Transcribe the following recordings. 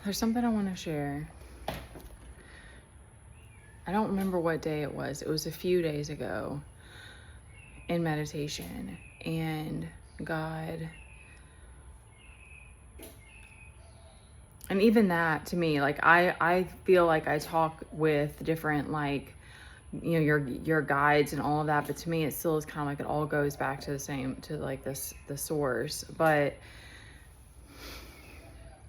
There's something I want to share. I don't remember what day it was. It was a few days ago in meditation. And God, and even that to me, like I feel like I talk with different, like, you know, your guides and all of that, but to me it still is kind of like it all goes back to the same, to like the source. But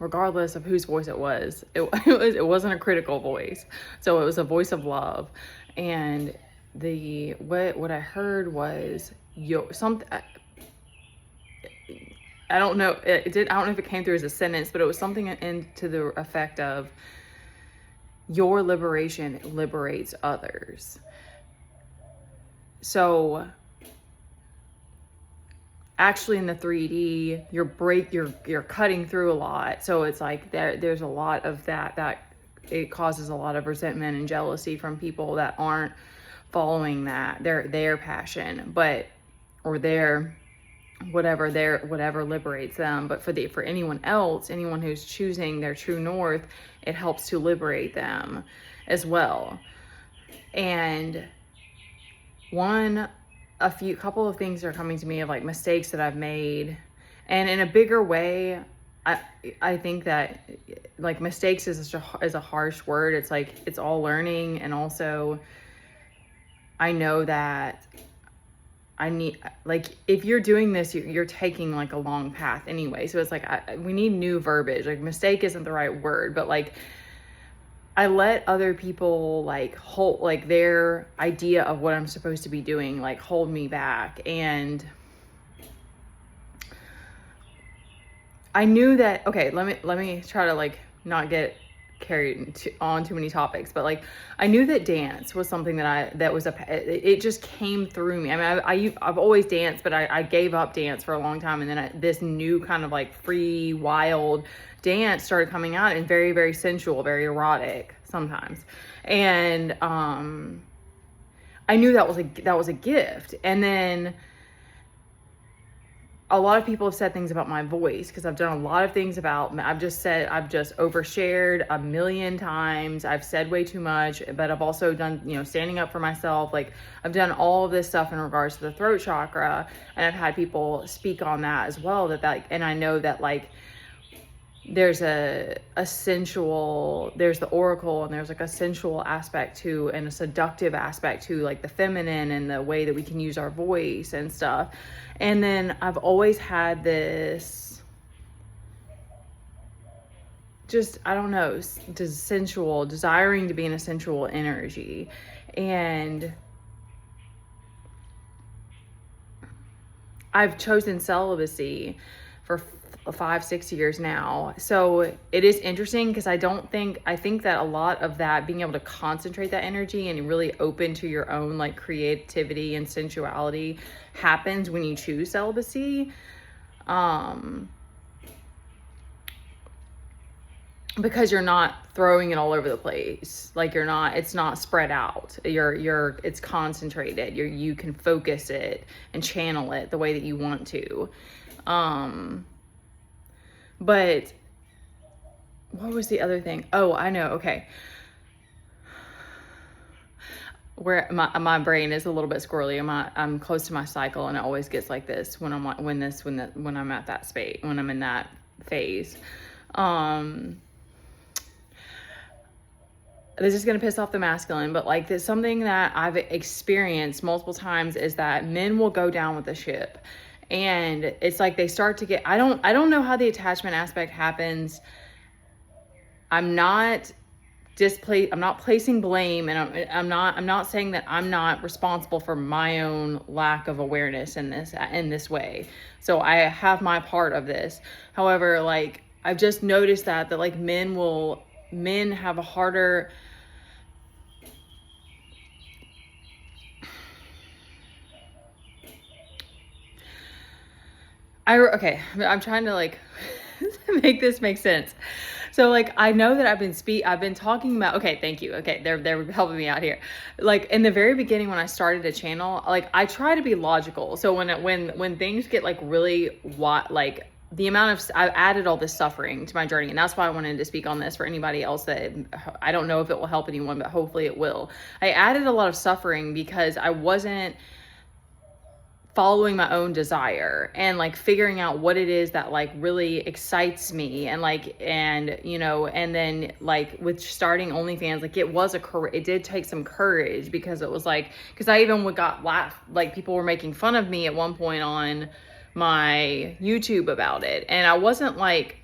regardless of whose voice it was, it wasn't a critical voice. So it was a voice of love. And what I heard was something. I don't know. I don't know if it came through as a sentence, but it was something into the effect of, your liberation liberates others. So actually in the 3D, you're cutting through a lot. So it's like there's a lot of that it causes a lot of resentment and jealousy from people that aren't following their passion, or their whatever liberates them. But for anyone else, anyone who's choosing their true north, it helps to liberate them as well. And couple of things are coming to me of like mistakes that I've made, and in a bigger way, I think that like mistakes is a harsh word. It's like it's all learning, and also I know that I need, like, if you're doing this, you're taking like a long path anyway. So it's like we need new verbiage. Like mistake isn't the right word, but like I let other people like hold like their idea of what I'm supposed to be doing, like hold me back. And I knew that, okay, let me try to like not get carried on too many topics, but like I knew that dance was something that it just came through me. I mean, I've always danced, but I gave up dance for a long time, and then this new kind of like free, wild dance started coming out, and very, very sensual, very erotic sometimes. And I knew that was a gift. And then a lot of people have said things about my voice, because I've done a lot of things I've just overshared a million times. I've said way too much, but I've also done, standing up for myself. Like I've done all of this stuff in regards to the throat chakra, and I've had people speak on that as well, and I know that like there's there's the oracle, and there's like a sensual aspect to, and a seductive aspect to, like the feminine and the way that we can use our voice and stuff. And then I've always had this, just, I don't know, desiring to be in a sensual energy. And I've chosen celibacy for 5-6 years now. So it is interesting, because I think that a lot of that, being able to concentrate that energy and really open to your own like creativity and sensuality, happens when you choose celibacy. Because you're not throwing it all over the place. Like it's not spread out. It's concentrated. You can focus it and channel it the way that you want to. But what was the other thing? Oh, I know. Okay. Where my brain is a little bit squirrely. I'm close to my cycle, and it always gets like this when I'm at that space, when I'm in that phase. This is going to piss off the masculine, but like there's something that I've experienced multiple times, is that men will go down with the ship. And it's like they start to get, I don't know how the attachment aspect happens. I'm not placing blame, and I'm not saying that I'm not responsible for my own lack of awareness in this way. So I have my part of this. However, like I've just noticed that like men have a harder, I'm trying to like make this make sense. So like I know that I've been talking about, okay, thank you. Okay, they're helping me out here. Like in the very beginning when I started a channel, like I try to be logical. So when things get like really I've added all this suffering to my journey, and that's why I wanted to speak on this for anybody else that I don't know if it will help anyone, but hopefully it will. I added a lot of suffering because I wasn't following my own desire and like figuring out what it is that like really excites me, and like, and you know, and then like with starting OnlyFans, like it did take some courage, because it was like, because I even got laughed, like people were making fun of me at one point on my YouTube about it, and I wasn't like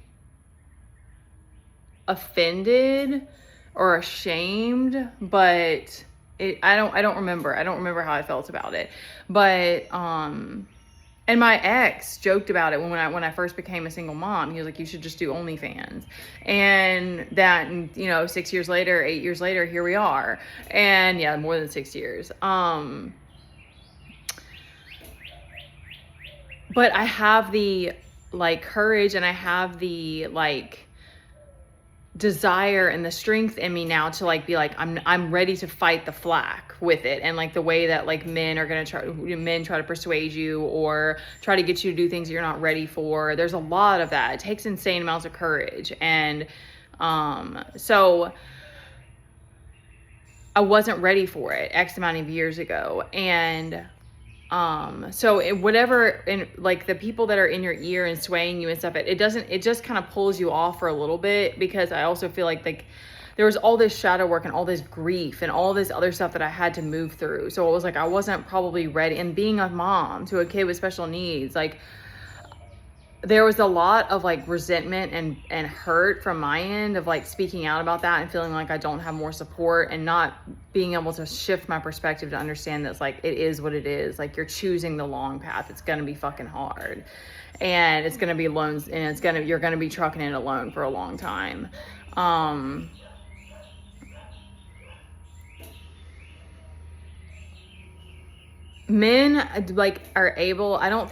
offended or ashamed, but I don't remember how I felt about it. But and my ex joked about it when I first became a single mom. He was like, you should just do OnlyFans. And that, you know, 8 years later, here we are. And yeah, more than 6 years. But I have the like courage, and I have the like desire and the strength in me now to like be like, I'm ready to fight the flack with it, and like the way that like men try to persuade you or try to get you to do things that you're not ready for. There's a lot of that. It takes insane amounts of courage, and so I wasn't ready for it X amount of years ago. And so like the people that are in your ear and swaying you and stuff, it just kind of pulls you off for a little bit, because I also feel like there was all this shadow work and all this grief and all this other stuff that I had to move through. So it was like, I wasn't probably ready. And being a mom to a kid with special needs, like there was a lot of like resentment and hurt from my end of like speaking out about that and feeling like I don't have more support, and not being able to shift my perspective to understand that it's like, it is what it is. Like you're choosing the long path. It's going to be fucking hard, and it's going to be loans, and you're going to be trucking it alone for a long time. Men like are able, I don't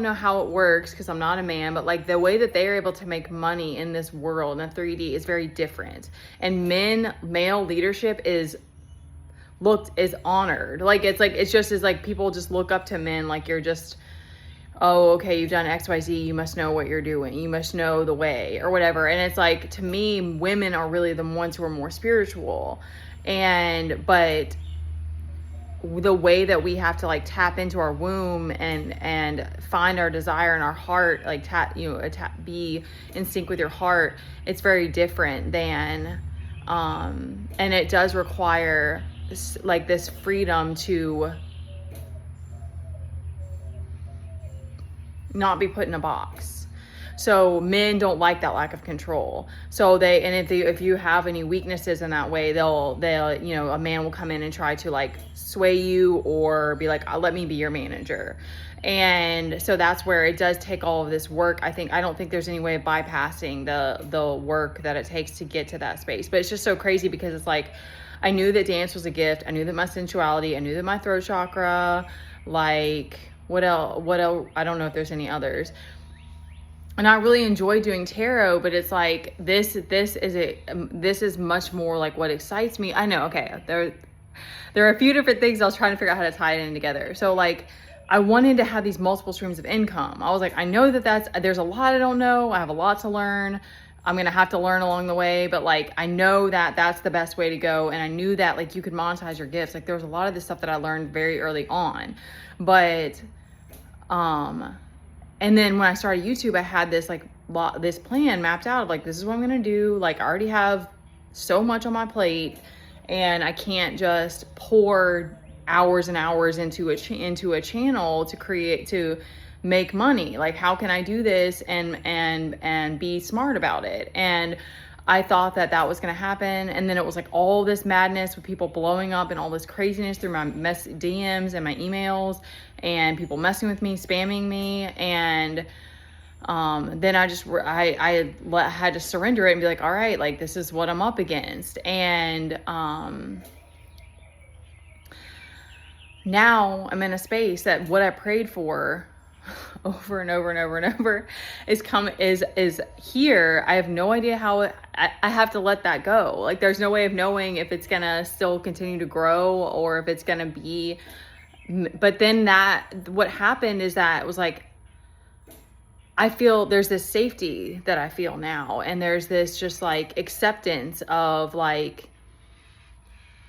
know how it works because I'm not a man, but like the way that they are able to make money in this world in 3D is very different. And male leadership is honored. Like it's just as like people just look up to men like you're just, oh, okay, you've done XYZ, you must know what you're doing, you must know the way or whatever. And it's like, to me, women are really the ones who are more spiritual. But the way that we have to like tap into our womb and find our desire in our heart, like be in sync with your heart, it's very different than and it does require like this freedom to not be put in a box. So men don't like that lack of control. So if you have any weaknesses in that way, they'll you know, a man will come in and try to like sway you or be like, let me be your manager. And so that's where it does take all of this work. I don't think there's any way of bypassing the work that it takes to get to that space. But it's just so crazy because it's like, I knew that dance was a gift. I knew that my sensuality, I knew that my throat chakra, like what else? I don't know if there's any others. And I really enjoy doing tarot, but it's like, this is much more like what excites me. I know, okay, there are a few different things I was trying to figure out how to tie it in together. So like, I wanted to have these multiple streams of income. I was like, I know there's a lot I don't know. I have a lot to learn. I'm going to have to learn along the way, but like, I know that that's the best way to go. And I knew that like you could monetize your gifts. Like there was a lot of this stuff that I learned very early on, but, and then when I started YouTube, I had this this plan mapped out of like, this is what I'm going to do. Like I already have so much on my plate, and I can't just pour hours and hours into a channel to make money. Like how can I do this and be smart about it? And I thought that was going to happen. And then it was like all this madness with people blowing up and all this craziness through my DMs and my emails, and people messing with me, spamming me. And then I had to surrender it and be like, all right, like this is what I'm up against. And now I'm in a space that what I prayed for over and over and over and over is here. I have no idea how I have to let that go. Like there's no way of knowing if it's gonna still continue to grow or if it's gonna be, but then what happened is that it was like, I feel there's this safety that I feel now. And there's this just like acceptance of like,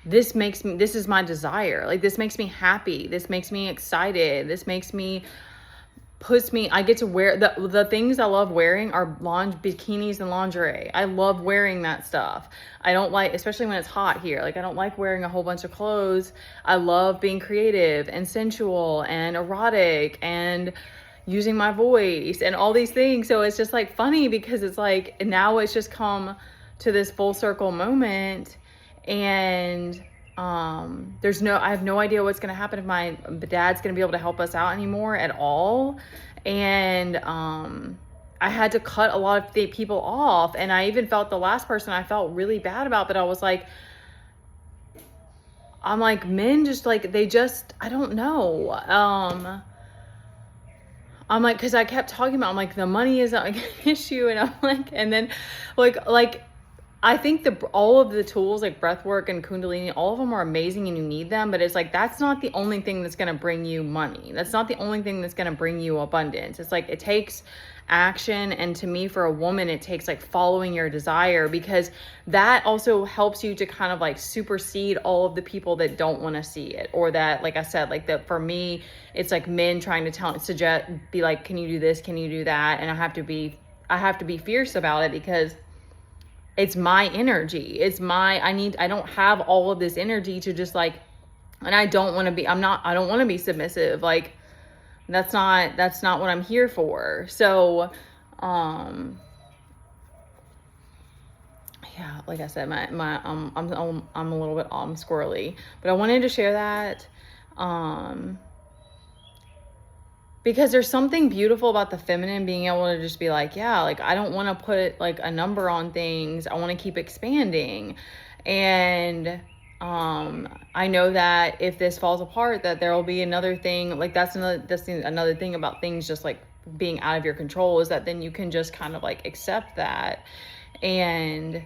this is my desire. Like, this makes me happy. This makes me excited. This makes me, I get to wear the things I love wearing are bikinis and lingerie. I love wearing that stuff. I don't like, especially when it's hot here, like I don't like wearing a whole bunch of clothes. I love being creative and sensual and erotic and using my voice and all these things. So it's just like funny because it's like, now it's just come to this full circle moment. And I have no idea what's going to happen if my dad's going to be able to help us out anymore at all. And I had to cut a lot of people off. And I even felt the last person I felt really bad about, but I was like, I'm like, men just like, I don't know. I'm like, cause I kept talking about, I'm like, the money is like an issue. And I'm like, and then like, I think all of the tools like breath work and Kundalini, all of them are amazing and you need them, but it's like, that's not the only thing that's going to bring you money. That's not the only thing that's going to bring you abundance. It's like, it takes action. And to me, for a woman, it takes like following your desire, because that also helps you to kind of like supersede all of the people that don't want to see it. Or that, like I said, like for me, it's like men trying to be like, can you do this? Can you do that? And I have to be fierce about it, because it's my energy. I don't have all of this energy to just like, and I don't want to be submissive. Like, that's not what I'm here for. So, yeah, like I said, I'm a little bit squirrely, but I wanted to share that, because there's something beautiful about the feminine being able to just be like, yeah, like I don't want to put like a number on things. I want to keep expanding. And I know that if this falls apart, that there will be another thing. Like that's another thing about things just like being out of your control, is that then you can just kind of like accept that. And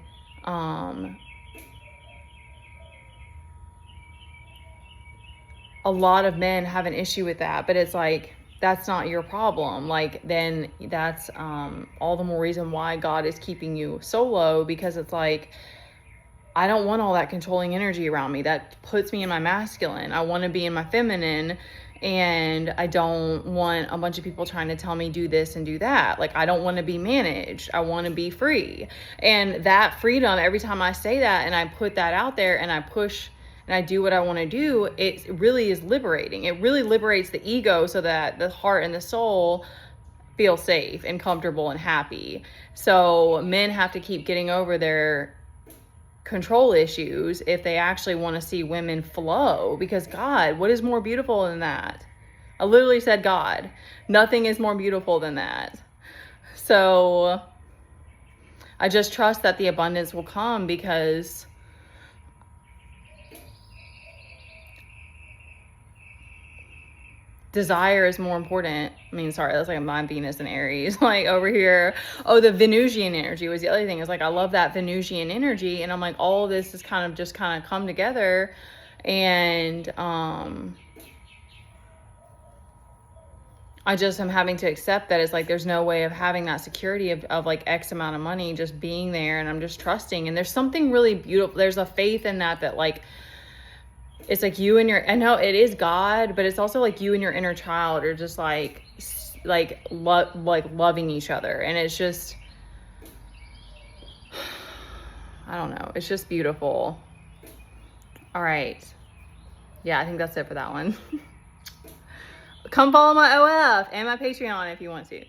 a lot of men have an issue with that, but it's like, that's not your problem. Like, then that's all the more reason why God is keeping you solo, because it's like, I don't want all that controlling energy around me. That puts me in my masculine. I want to be in my feminine, and I don't want a bunch of people trying to tell me do this and do that. Like, I don't want to be managed. I want to be free. And that freedom, every time I say that and I put that out there and I push and I do what I want to do, it really is liberating. It really liberates the ego, so that the heart and the soul feel safe and comfortable and happy. So men have to keep getting over their control issues if they actually want to see women flow, because God, what is more beautiful than that? I literally said God. Nothing is more beautiful than that. So I just trust that the abundance will come, because desire is more important. I mean, sorry, that's like my Venus and Aries, like over here. Oh, the Venusian energy was the other thing. It's like, I love that Venusian energy. And I'm like, all of this is kind of come together. And, I just am having to accept that it's like, there's no way of having that security of like X amount of money just being there. And I'm just trusting. And there's something really beautiful. There's a faith in that like, it's like you and I know it is God, but it's also like you and your inner child are just like loving each other. And it's just, I don't know. It's just beautiful. All right. Yeah, I think that's it for that one. Come follow my OF and my Patreon if you want to.